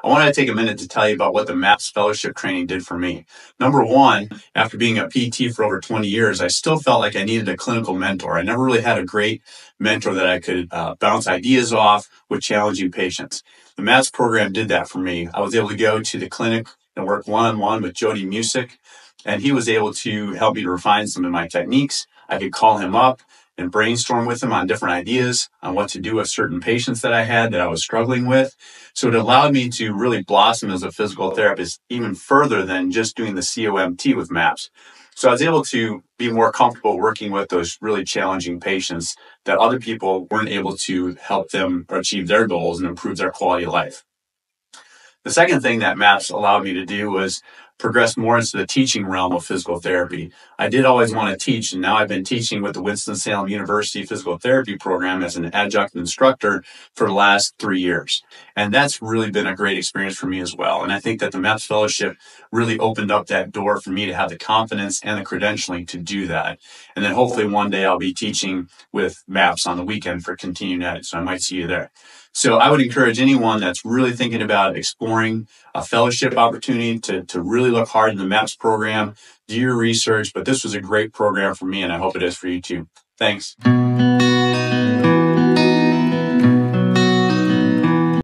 I wanted to take a minute to tell you about what the MAPS Fellowship training did for me. Number one, after being a PT for over 20 years, I still felt like I needed a clinical mentor. I never really had a great mentor that I could bounce ideas off with challenging patients. The MAPS program did that for me. I was able to go to the clinic and work one-on-one with Jody Musick, and he was able to help me to refine some of my techniques. I could call him up and brainstorm with him on different ideas on what to do with certain patients that I had that I was struggling with. So it allowed me to really blossom as a physical therapist even further than just doing the COMT with MAPS. So I was able to be more comfortable working with those really challenging patients that other people weren't able to help them achieve their goals and improve their quality of life. The second thing that MAPS allowed me to do was progress more into the teaching realm of physical therapy. I did always want to teach, and now I've been teaching with the Winston-Salem University Physical Therapy Program as an adjunct instructor for the last 3 years. And that's really been a great experience for me as well. And I think that the MAPS Fellowship really opened up that door for me to have the confidence and the credentialing to do that. And then hopefully one day I'll be teaching with MAPS on the weekend for continuing ed, so I might see you there. So I would encourage anyone that's really thinking about exploring a fellowship opportunity to really look hard in the MAPS program, do your research, but this was a great program for me, and I hope it is for you too. Thanks.